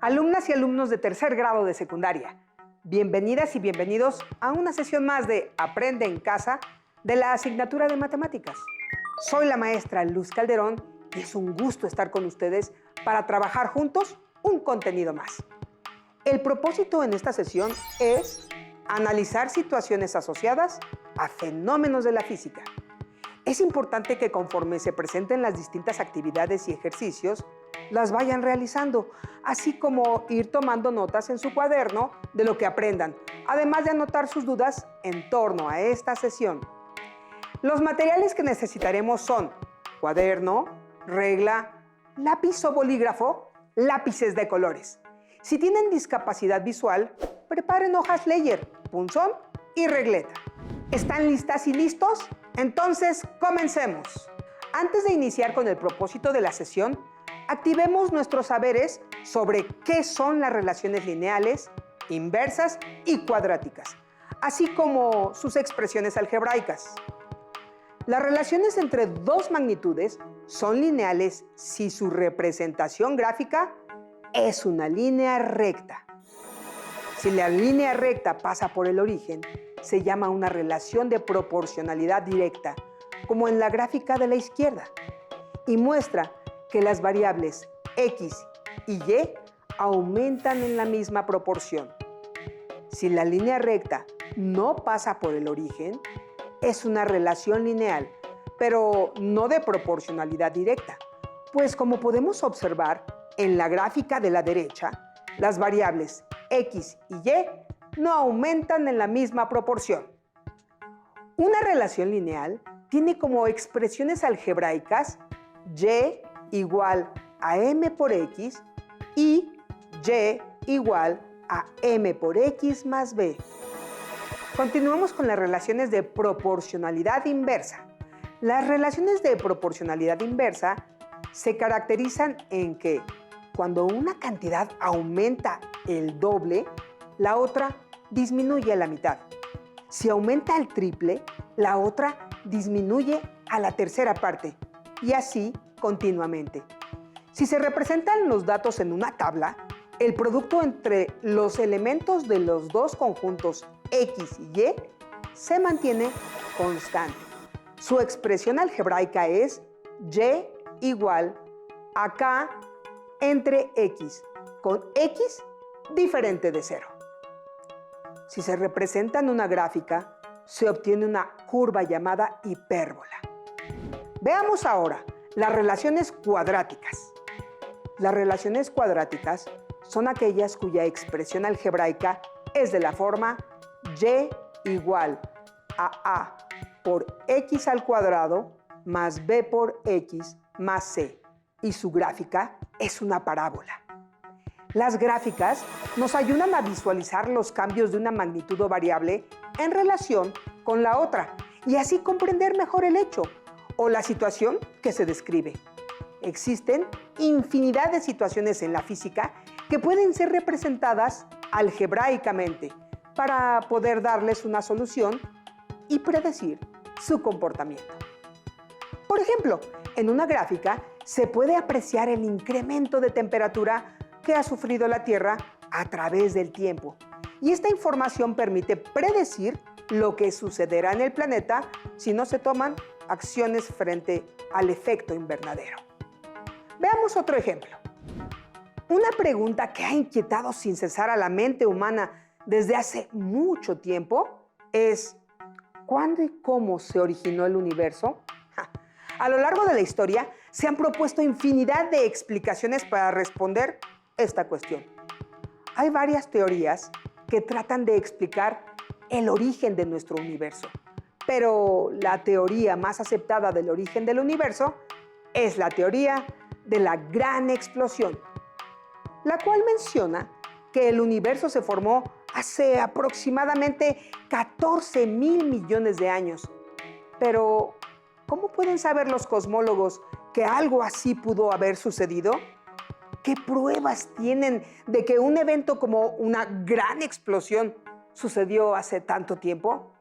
Alumnas y alumnos de tercer grado de secundaria, bienvenidas y bienvenidos a una sesión más de Aprende en Casa de la asignatura de Matemáticas. Soy la maestra Luz Calderón y es un gusto estar con ustedes para trabajar juntos un contenido más. El propósito en esta sesión es analizar situaciones asociadas a fenómenos de la física. Es importante que conforme se presenten las distintas actividades y ejercicios, las vayan realizando, así como ir tomando notas en su cuaderno de lo que aprendan, además de anotar sus dudas en torno a esta sesión. Los materiales que necesitaremos son cuaderno, regla, lápiz o bolígrafo, lápices de colores. Si tienen discapacidad visual, preparen hojas Leyer, punzón y regleta. ¿Están listas y listos? Entonces, comencemos. Antes de iniciar con el propósito de la sesión, activemos nuestros saberes sobre qué son las relaciones lineales, inversas y cuadráticas, así como sus expresiones algebraicas. Las relaciones entre dos magnitudes son lineales si su representación gráfica es una línea recta. Si la línea recta pasa por el origen, se llama una relación de proporcionalidad directa, como en la gráfica de la izquierda, y muestra que las variables X y Y aumentan en la misma proporción. Si la línea recta no pasa por el origen, es una relación lineal, pero no de proporcionalidad directa, pues como podemos observar en la gráfica de la derecha, las variables X y Y no aumentan en la misma proporción. Una relación lineal tiene como expresiones algebraicas Y igual a M por X y Y igual a M por X más B. Continuamos con las relaciones de proporcionalidad inversa. Las relaciones de proporcionalidad inversa se caracterizan en que cuando una cantidad aumenta el doble, la otra disminuye a la mitad. Si aumenta el triple, la otra disminuye a la tercera parte, y así continuamente. Si se representan los datos en una tabla, el producto entre los elementos de los dos conjuntos X y Y se mantiene constante. Su expresión algebraica es Y igual a K entre X, con X diferente de 0. Si se representa en una gráfica, se obtiene una curva llamada hipérbola. Veamos ahora las relaciones cuadráticas. Las relaciones cuadráticas son aquellas cuya expresión algebraica es de la forma Y igual a por X al cuadrado más B por X más C, y su gráfica es una parábola. Las gráficas nos ayudan a visualizar los cambios de una magnitud o variable en relación con la otra y así comprender mejor el hecho o la situación que se describe. Existen infinidad de situaciones en la física que pueden ser representadas algebraicamente para poder darles una solución y predecir su comportamiento. Por ejemplo, en una gráfica se puede apreciar el incremento de temperatura que ha sufrido la Tierra a través del tiempo. Y esta información permite predecir lo que sucederá en el planeta si no se toman acciones frente al efecto invernadero. Veamos otro ejemplo. Una pregunta que ha inquietado sin cesar a la mente humana desde hace mucho tiempo es: ¿cuándo y cómo se originó el universo? A lo largo de la historia se han propuesto infinidad de explicaciones para responder esta cuestión. Hay varias teorías que tratan de explicar el origen de nuestro universo, pero la teoría más aceptada del origen del universo es la teoría de la gran explosión, la cual menciona que el universo se formó hace aproximadamente 14.000 millones de años. Pero, ¿cómo pueden saber los cosmólogos que algo así pudo haber sucedido? ¿Qué pruebas tienen de que un evento como una gran explosión sucedió hace tanto tiempo?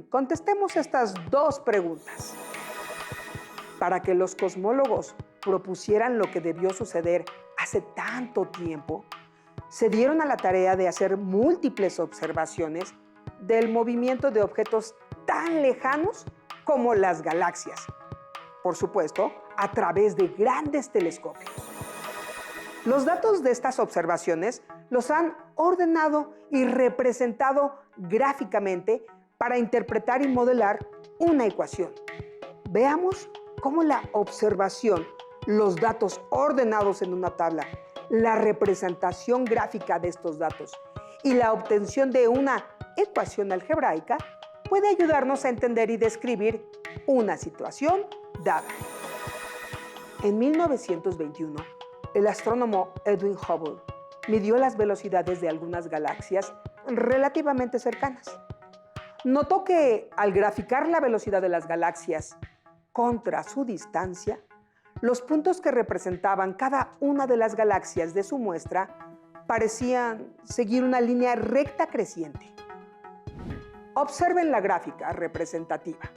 Contestemos estas dos preguntas. Para que los cosmólogos propusieran lo que debió suceder hace tanto tiempo, se dieron a la tarea de hacer múltiples observaciones del movimiento de objetos tan lejanos como las galaxias. Por supuesto, a través de grandes telescopios. Los datos de estas observaciones los han ordenado y representado gráficamente para interpretar y modelar una ecuación. Veamos cómo la observación, los datos ordenados en una tabla, la representación gráfica de estos datos y la obtención de una ecuación algebraica puede ayudarnos a entender y describir una situación dada. En 1921, el astrónomo Edwin Hubble midió las velocidades de algunas galaxias relativamente cercanas. Notó que al graficar la velocidad de las galaxias contra su distancia, los puntos que representaban cada una de las galaxias de su muestra parecían seguir una línea recta creciente. Observen la gráfica representativa.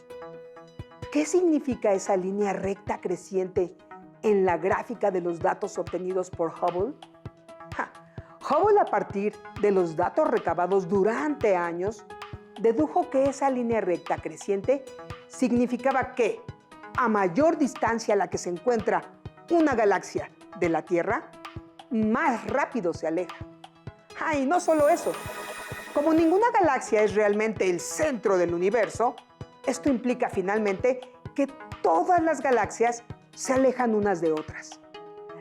¿Qué significa esa línea recta creciente en la gráfica de los datos obtenidos por Hubble? Hubble, a partir de los datos recabados durante años, dedujo que esa línea recta creciente significaba que, a mayor distancia a la que se encuentra una galaxia de la Tierra, más rápido se aleja. Y no solo eso. Como ninguna galaxia es realmente el centro del universo, esto implica finalmente que todas las galaxias se alejan unas de otras.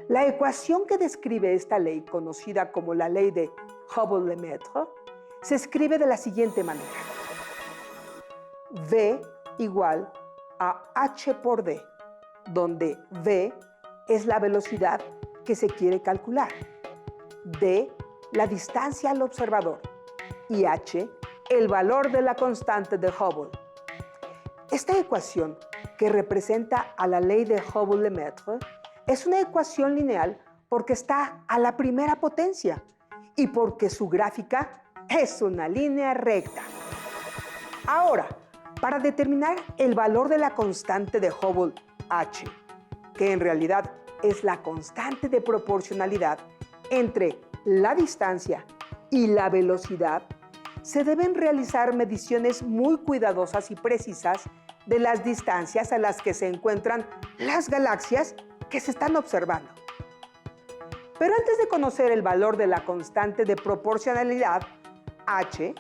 La ecuación que describe esta ley, conocida como la ley de Hubble-Lemaître, se escribe de la siguiente manera. V igual a h por d, donde v es la velocidad que se quiere calcular, d la distancia al observador y h el valor de la constante de Hubble. Esta ecuación, que representa a la ley de Hubble-Lemaître, es una ecuación lineal porque está a la primera potencia y porque su gráfica es una línea recta. Ahora, para determinar el valor de la constante de Hubble, h, que en realidad es la constante de proporcionalidad entre la distancia y la velocidad, se deben realizar mediciones muy cuidadosas y precisas de las distancias a las que se encuentran las galaxias que se están observando. Pero antes de conocer el valor de la constante de proporcionalidad, h,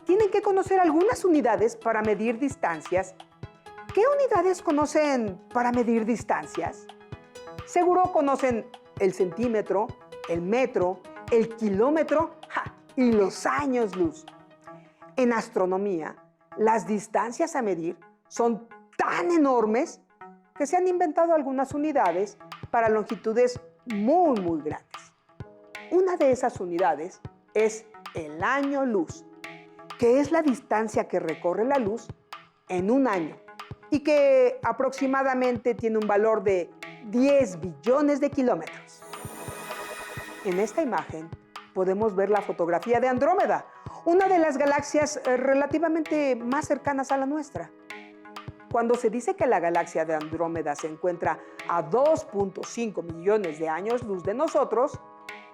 tienen que conocer algunas unidades para medir distancias. ¿Qué unidades conocen para medir distancias? Seguro conocen el centímetro, el metro, el kilómetro y los años luz. En astronomía, las distancias a medir son tan enormes que se han inventado algunas unidades para longitudes muy grandes. Una de esas unidades es el año luz, que es la distancia que recorre la luz en un año y que aproximadamente tiene un valor de 10 billones de kilómetros. En esta imagen podemos ver la fotografía de Andrómeda, una de las galaxias relativamente más cercanas a la nuestra. Cuando se dice que la galaxia de Andrómeda se encuentra a 2.5 millones de años luz de nosotros,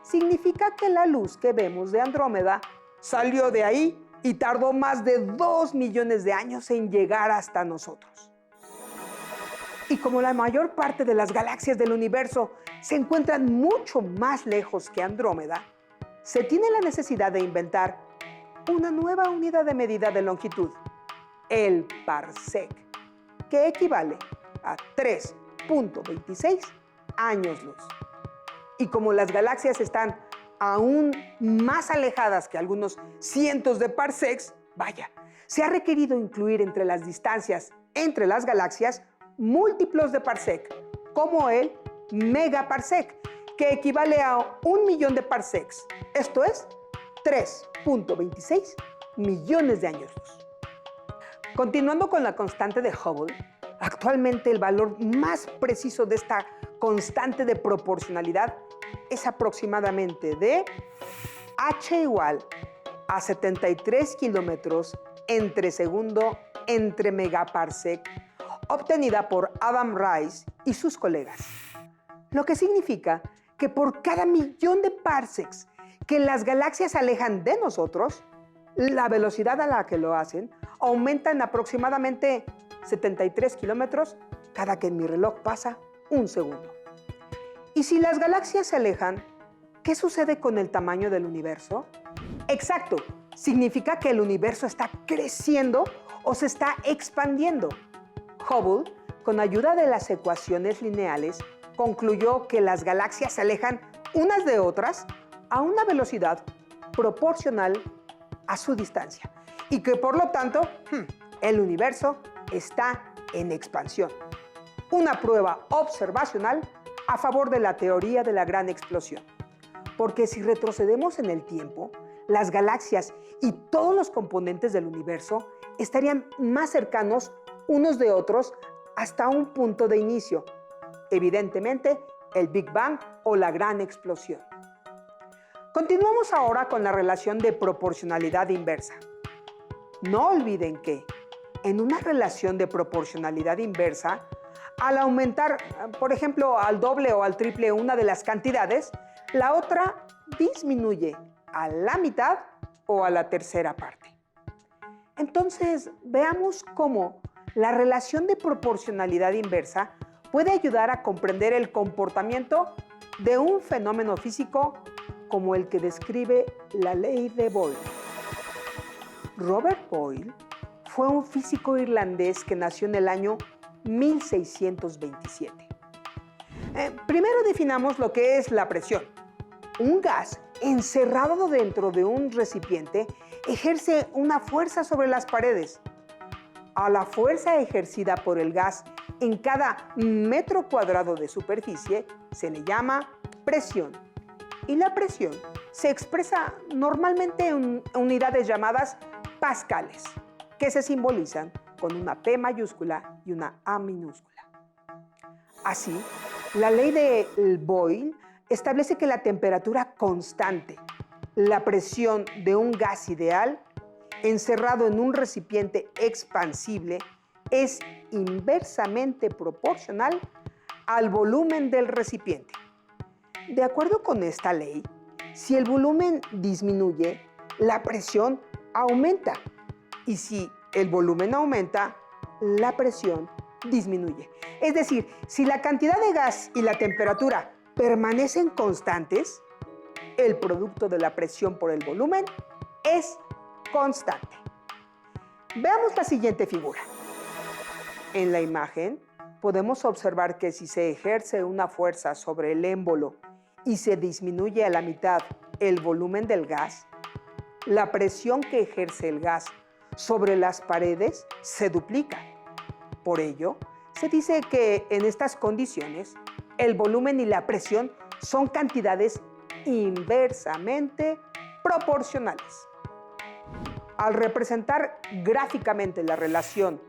significa que la luz que vemos de Andrómeda salió de ahí y tardó más de 2 millones de años en llegar hasta nosotros. Y como la mayor parte de las galaxias del universo se encuentran mucho más lejos que Andrómeda, se tiene la necesidad de inventar una nueva unidad de medida de longitud, el parsec, que equivale a 3.26 años luz. Y como las galaxias están aún más alejadas que algunos cientos de parsecs, se ha requerido incluir entre las distancias entre las galaxias múltiplos de parsec, como el megaparsec, que equivale a 1 millón de parsecs, esto es 3.26 millones de años luz. Continuando con la constante de Hubble, actualmente el valor más preciso de esta constante de proporcionalidad es aproximadamente de h igual a 73 kilómetros entre segundo entre megaparsec, obtenida por Adam Riess y sus colegas. Lo que significa que por cada millón de parsecs que las galaxias se alejan de nosotros, la velocidad a la que lo hacen aumenta en aproximadamente 73 kilómetros cada que en mi reloj pasa un segundo. Y si las galaxias se alejan, ¿qué sucede con el tamaño del universo? Exacto, significa que el universo está creciendo o se está expandiendo. Hubble, con ayuda de las ecuaciones lineales, concluyó que las galaxias se alejan unas de otras a una velocidad proporcional a su distancia y que por lo tanto el universo está en expansión. Una prueba observacional a favor de la teoría de la gran explosión. Porque si retrocedemos en el tiempo, las galaxias y todos los componentes del universo estarían más cercanos unos de otros hasta un punto de inicio, evidentemente el Big Bang o la gran explosión. Continuamos ahora con la relación de proporcionalidad inversa. No olviden que en una relación de proporcionalidad inversa, al aumentar, por ejemplo, al doble o al triple una de las cantidades, la otra disminuye a la mitad o a la tercera parte. Entonces, veamos cómo la relación de proporcionalidad inversa puede ayudar a comprender el comportamiento de un fenómeno físico como el que describe la ley de Boyle. Robert Boyle fue un físico irlandés que nació en el año 1627. Primero definamos lo que es la presión. Un gas encerrado dentro de un recipiente ejerce una fuerza sobre las paredes. A la fuerza ejercida por el gas en cada metro cuadrado de superficie se le llama presión. Y la presión se expresa normalmente en unidades llamadas pascales, que se simbolizan con una P mayúscula y una A minúscula. Así, la ley de Boyle establece que la temperatura constante, la presión de un gas ideal, encerrado en un recipiente expansible, es inversamente proporcional al volumen del recipiente. De acuerdo con esta ley, si el volumen disminuye, la presión aumenta. Y si el volumen aumenta, la presión disminuye. Es decir, si la cantidad de gas y la temperatura permanecen constantes, el producto de la presión por el volumen es constante. Veamos la siguiente figura. En la imagen podemos observar que si se ejerce una fuerza sobre el émbolo y se disminuye a la mitad el volumen del gas, la presión que ejerce el gas sobre las paredes se duplica. Por ello, se dice que en estas condiciones el volumen y la presión son cantidades inversamente proporcionales. Al representar gráficamente la relación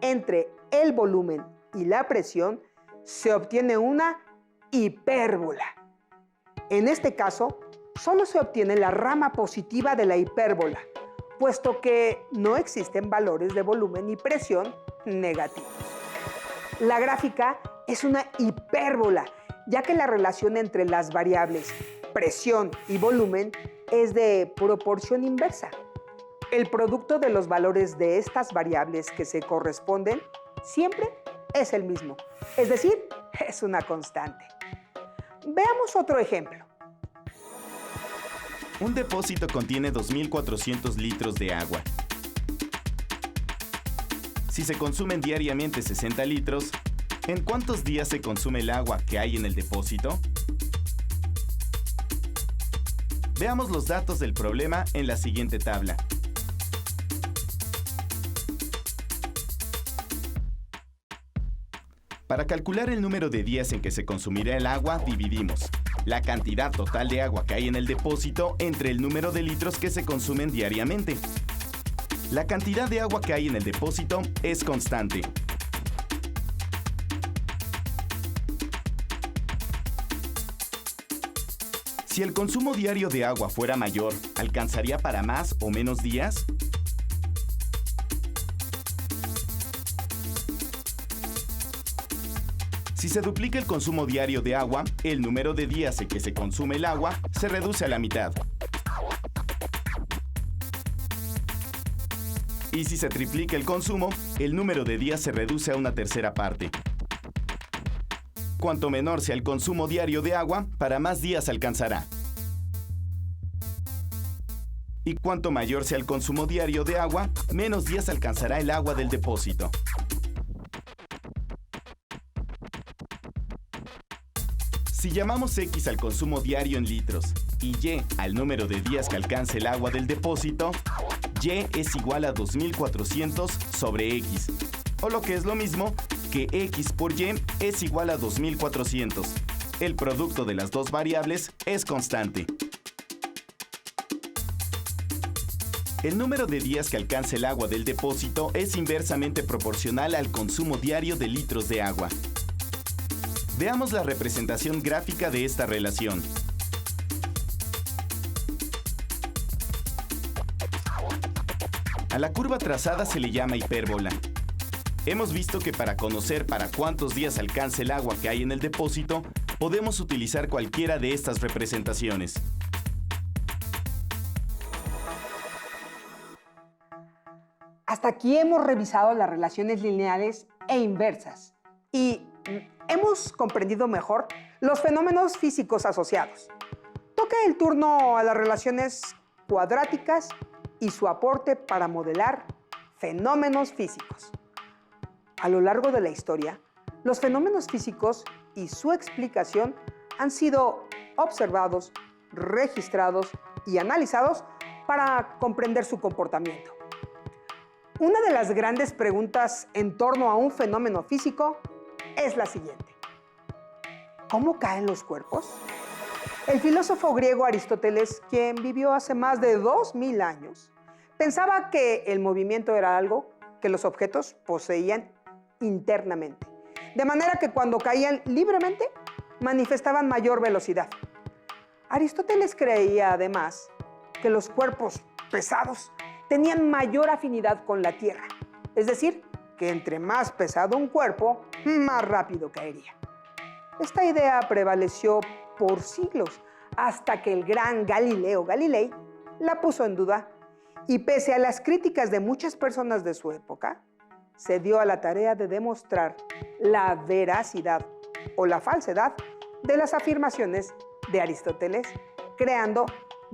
entre el volumen y la presión, se obtiene una hipérbola. En este caso, solo se obtiene la rama positiva de la hipérbola, puesto que no existen valores de volumen y presión negativos. La gráfica es una hipérbola, ya que la relación entre las variables presión y volumen es de proporción inversa. El producto de los valores de estas variables que se corresponden siempre es el mismo, es decir, es una constante. Veamos otro ejemplo. Un depósito contiene 2.400 litros de agua. Si se consumen diariamente 60 litros, ¿en cuántos días se consume el agua que hay en el depósito? Veamos los datos del problema en la siguiente tabla. Para calcular el número de días en que se consumirá el agua, dividimos la cantidad total de agua que hay en el depósito entre el número de litros que se consumen diariamente. La cantidad de agua que hay en el depósito es constante. Si el consumo diario de agua fuera mayor, ¿alcanzaría para más o menos días? Si se duplica el consumo diario de agua, el número de días en que se consume el agua se reduce a la mitad. Y si se triplica el consumo, el número de días se reduce a una tercera parte. Cuanto menor sea el consumo diario de agua, para más días alcanzará. Y cuanto mayor sea el consumo diario de agua, menos días alcanzará el agua del depósito. Si llamamos X al consumo diario en litros y Y al número de días que alcance el agua del depósito, Y es igual a 2400 sobre X, o lo que es lo mismo que X por Y es igual a 2400. El producto de las dos variables es constante. El número de días que alcance el agua del depósito es inversamente proporcional al consumo diario de litros de agua. Veamos la representación gráfica de esta relación. A la curva trazada se le llama hipérbola. Hemos visto que para conocer para cuántos días alcanza el agua que hay en el depósito, podemos utilizar cualquiera de estas representaciones. Hasta aquí hemos revisado las relaciones lineales e inversas y hemos comprendido mejor los fenómenos físicos asociados. Toca el turno a las relaciones cuadráticas y su aporte para modelar fenómenos físicos. A lo largo de la historia, los fenómenos físicos y su explicación han sido observados, registrados y analizados para comprender su comportamiento. Una de las grandes preguntas en torno a un fenómeno físico es la siguiente: ¿cómo caen los cuerpos? El filósofo griego Aristóteles, quien vivió hace más de 2000 años, pensaba que el movimiento era algo que los objetos poseían internamente, de manera que cuando caían libremente manifestaban mayor velocidad. Aristóteles creía además que los cuerpos pesados tenían mayor afinidad con la Tierra, es decir, que entre más pesado un cuerpo, más rápido caería. Esta idea prevaleció por siglos hasta que el gran Galileo Galilei la puso en duda y, pese a las críticas de muchas personas de su época, se dio a la tarea de demostrar la veracidad o la falsedad de las afirmaciones de Aristóteles, creando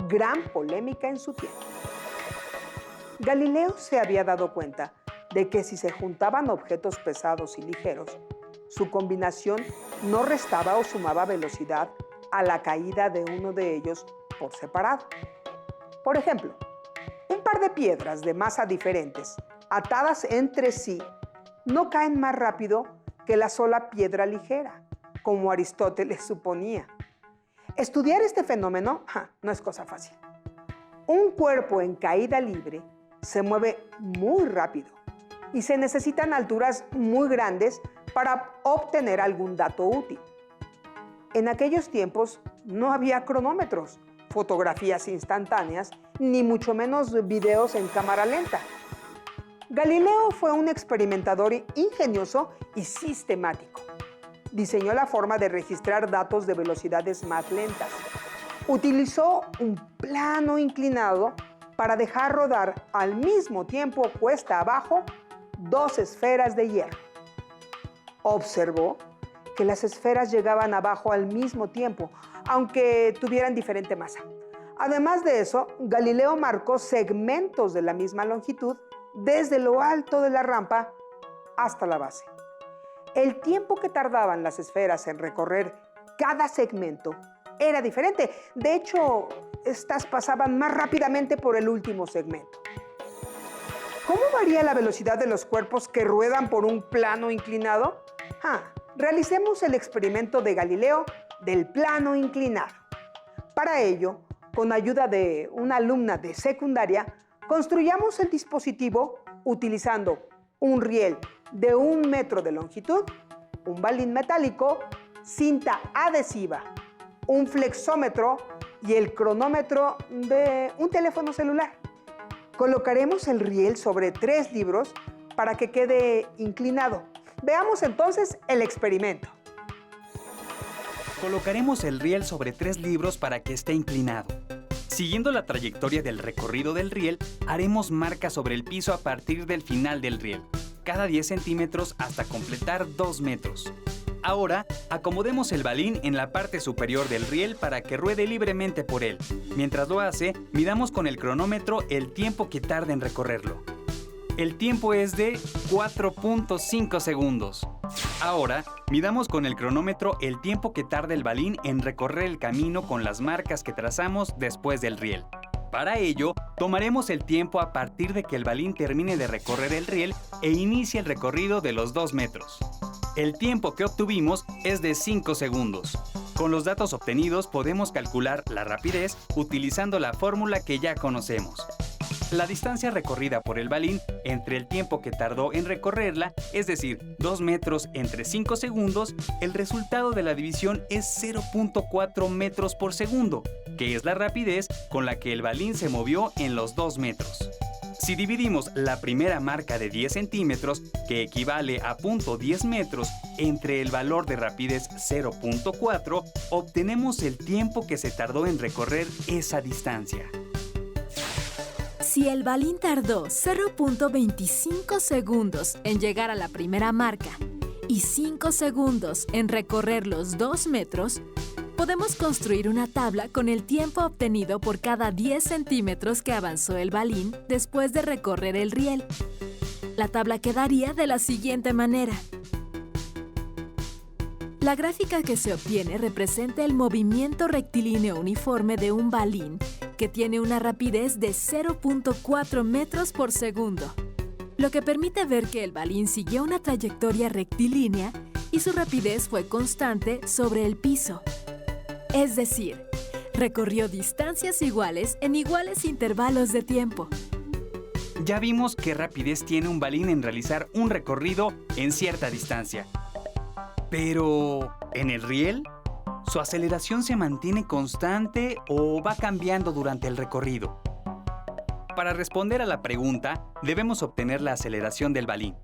gran polémica en su tiempo. Galileo se había dado cuenta de que si se juntaban objetos pesados y ligeros, su combinación no restaba o sumaba velocidad a la caída de uno de ellos por separado. Por ejemplo, un par de piedras de masa diferentes, atadas entre sí, no caen más rápido que la sola piedra ligera, como Aristóteles suponía. Estudiar este fenómeno no es cosa fácil. Un cuerpo en caída libre se mueve muy rápido y se necesitan alturas muy grandes para obtener algún dato útil. En aquellos tiempos no había cronómetros, fotografías instantáneas, ni mucho menos videos en cámara lenta. Galileo fue un experimentador ingenioso y sistemático. Diseñó la forma de registrar datos de velocidades más lentas. Utilizó un plano inclinado para dejar rodar al mismo tiempo cuesta abajo 2 esferas de hierro. Observó que las esferas llegaban abajo al mismo tiempo, aunque tuvieran diferente masa. Además de eso, Galileo marcó segmentos de la misma longitud desde lo alto de la rampa hasta la base. El tiempo que tardaban las esferas en recorrer cada segmento era diferente. De hecho, estas pasaban más rápidamente por el último segmento. ¿Cómo varía la velocidad de los cuerpos que ruedan por un plano inclinado? Realicemos el experimento de Galileo del plano inclinado. Para ello, con ayuda de una alumna de secundaria, construyamos el dispositivo utilizando un riel de 1 metro de longitud, un balín metálico, cinta adhesiva, un flexómetro y el cronómetro de un teléfono celular. Colocaremos el riel sobre 3 libros para que quede inclinado. Veamos entonces el experimento. Colocaremos el riel sobre 3 libros para que esté inclinado. Siguiendo la trayectoria del recorrido del riel, haremos marcas sobre el piso a partir del final del riel, cada 10 centímetros hasta completar 2 metros. Ahora, acomodemos el balín en la parte superior del riel para que ruede libremente por él. Mientras lo hace, midamos con el cronómetro el tiempo que tarda en recorrerlo. El tiempo es de 4.5 segundos. Ahora, midamos con el cronómetro el tiempo que tarda el balín en recorrer el camino con las marcas que trazamos después del riel. Para ello, tomaremos el tiempo a partir de que el balín termine de recorrer el riel e inicie el recorrido de los 2 metros. El tiempo que obtuvimos es de 5 segundos. Con los datos obtenidos podemos calcular la rapidez utilizando la fórmula que ya conocemos. La distancia recorrida por el balín entre el tiempo que tardó en recorrerla, es decir, 2 metros entre 5 segundos, el resultado de la división es 0.4 metros por segundo, que es la rapidez con la que el balín se movió en los 2 metros. Si dividimos la primera marca de 10 centímetros, que equivale a 0.10 metros, entre el valor de rapidez 0.4, obtenemos el tiempo que se tardó en recorrer esa distancia. Si el balín tardó 0.25 segundos en llegar a la primera marca y 5 segundos en recorrer los 2 metros, podemos construir una tabla con el tiempo obtenido por cada 10 centímetros que avanzó el balín después de recorrer el riel. La tabla quedaría de la siguiente manera. La gráfica que se obtiene representa el movimiento rectilíneo uniforme de un balín que tiene una rapidez de 0.4 metros por segundo, lo que permite ver que el balín siguió una trayectoria rectilínea y su rapidez fue constante sobre el piso. Es decir, recorrió distancias iguales en iguales intervalos de tiempo. Ya vimos qué rapidez tiene un balín en realizar un recorrido en cierta distancia. Pero, ¿en el riel? ¿Su aceleración se mantiene constante o va cambiando durante el recorrido? Para responder a la pregunta, debemos obtener la aceleración del balín,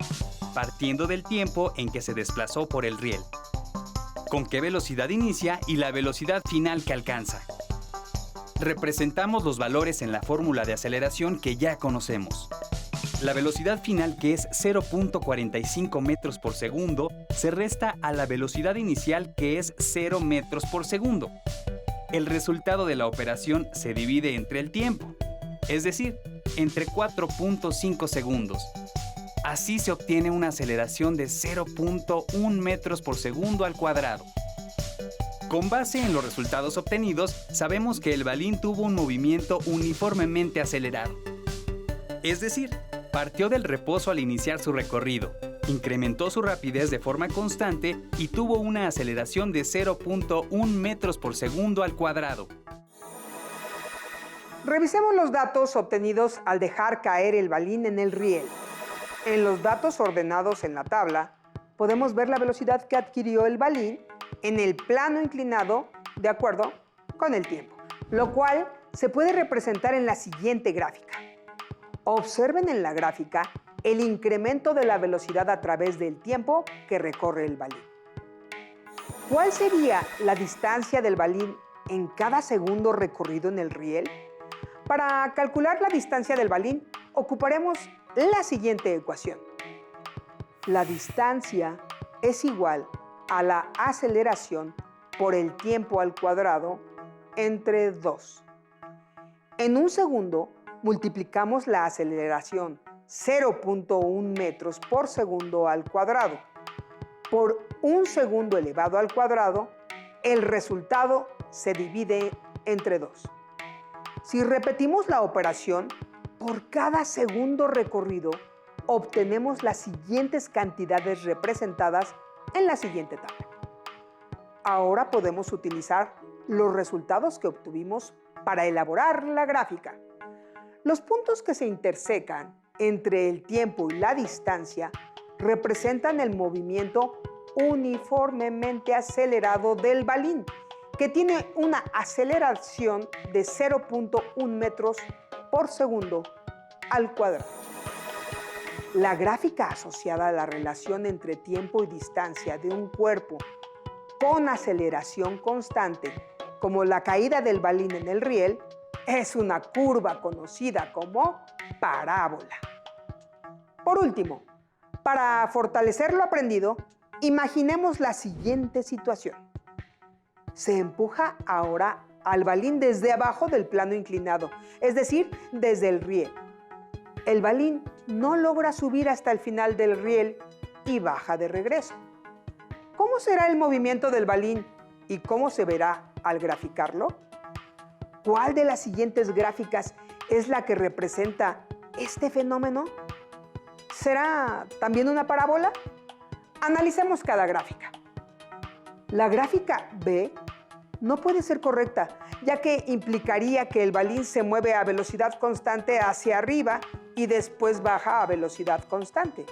partiendo del tiempo en que se desplazó por el riel, con qué velocidad inicia y la velocidad final que alcanza. Representamos los valores en la fórmula de aceleración que ya conocemos. La velocidad final, que es 0.45 metros por segundo, se resta a la velocidad inicial, que es 0 metros por segundo. El resultado de la operación se divide entre el tiempo, es decir, entre 4.5 segundos. Así se obtiene una aceleración de 0.1 metros por segundo al cuadrado. Con base en los resultados obtenidos, sabemos que el balín tuvo un movimiento uniformemente acelerado. Es decir, partió del reposo al iniciar su recorrido, incrementó su rapidez de forma constante y tuvo una aceleración de 0.1 metros por segundo al cuadrado. Revisemos los datos obtenidos al dejar caer el balín en el riel. En los datos ordenados en la tabla, podemos ver la velocidad que adquirió el balín en el plano inclinado de acuerdo con el tiempo, lo cual se puede representar en la siguiente gráfica. Observen en la gráfica el incremento de la velocidad a través del tiempo que recorre el balín. ¿Cuál sería la distancia del balín en cada segundo recorrido en el riel? Para calcular la distancia del balín, ocuparemos la siguiente ecuación. La distancia es igual a la aceleración por el tiempo al cuadrado entre 2. En un segundo, multiplicamos la aceleración 0.1 metros por segundo al cuadrado por un segundo elevado al cuadrado, el resultado se divide entre 2. Si repetimos la operación, por cada segundo recorrido, obtenemos las siguientes cantidades representadas en la siguiente tabla. Ahora podemos utilizar los resultados que obtuvimos para elaborar la gráfica. Los puntos que se intersecan entre el tiempo y la distancia representan el movimiento uniformemente acelerado del balín, que tiene una aceleración de 0.1 metros por segundo al cuadrado. La gráfica asociada a la relación entre tiempo y distancia de un cuerpo con aceleración constante, como la caída del balín en el riel, es una curva conocida como parábola. Por último, para fortalecer lo aprendido, imaginemos la siguiente situación. Se empuja ahora al balín desde abajo del plano inclinado, es decir, desde el riel. El balín no logra subir hasta el final del riel y baja de regreso. ¿Cómo será el movimiento del balín y cómo se verá al graficarlo? ¿Cuál de las siguientes gráficas es la que representa este fenómeno? ¿Será también una parábola? Analicemos cada gráfica. La gráfica B no puede ser correcta, ya que implicaría que el balín se mueve a velocidad constante hacia arriba y después baja a velocidad constante.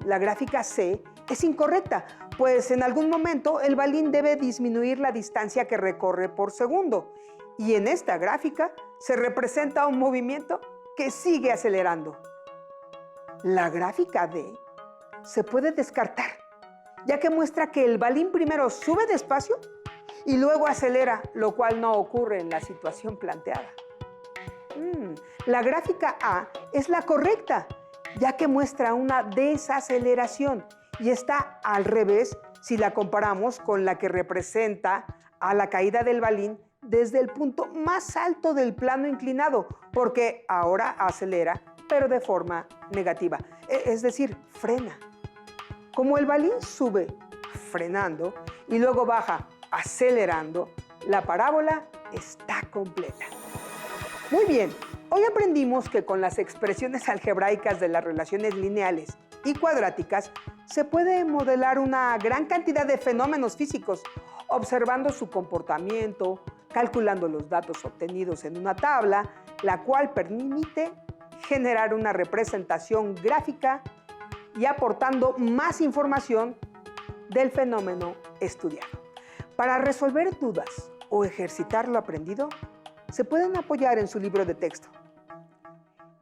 La gráfica C es incorrecta, pues en algún momento el balín debe disminuir la distancia que recorre por segundo, y en esta gráfica se representa un movimiento que sigue acelerando. La gráfica D se puede descartar, ya que muestra que el balín primero sube despacio y luego acelera, lo cual no ocurre en la situación planteada. La gráfica A es la correcta, ya que muestra una desaceleración y está al revés si la comparamos con la que representa a la caída del balín desde el punto más alto del plano inclinado, porque ahora acelera, pero de forma negativa, es decir, frena. Como el balín sube frenando y luego baja acelerando, la parábola está completa. Muy bien, hoy aprendimos que con las expresiones algebraicas de las relaciones lineales y cuadráticas se puede modelar una gran cantidad de fenómenos físicos, observando su comportamiento, calculando los datos obtenidos en una tabla, la cual permite generar una representación gráfica y aportando más información del fenómeno estudiado. Para resolver dudas o ejercitar lo aprendido, se pueden apoyar en su libro de texto.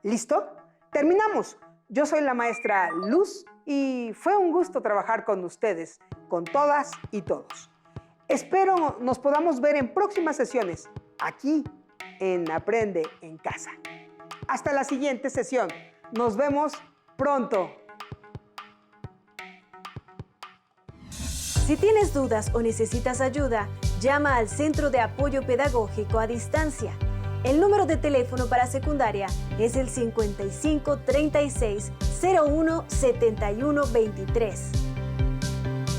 ¿Listo? ¡Terminamos! Yo soy la maestra Luz y fue un gusto trabajar con ustedes, con todas y todos. Espero nos podamos ver en próximas sesiones, aquí en Aprende en Casa. Hasta la siguiente sesión. Nos vemos pronto. Si tienes dudas o necesitas ayuda, llama al Centro de Apoyo Pedagógico a Distancia. El número de teléfono para secundaria es el 55 36 01 71 23.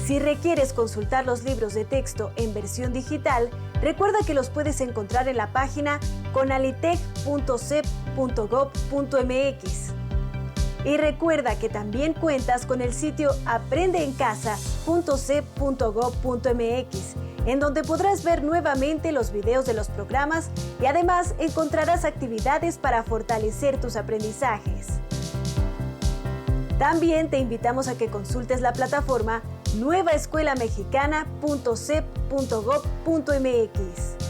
Si requieres consultar los libros de texto en versión digital, recuerda que los puedes encontrar en la página conalitec.cep.gov.mx. Y recuerda que también cuentas con el sitio aprendeencasa.cep.gov.mx, en donde podrás ver nuevamente los videos de los programas y además encontrarás actividades para fortalecer tus aprendizajes. También te invitamos a que consultes la plataforma nuevaescuelamexicana.cep.gov.mx.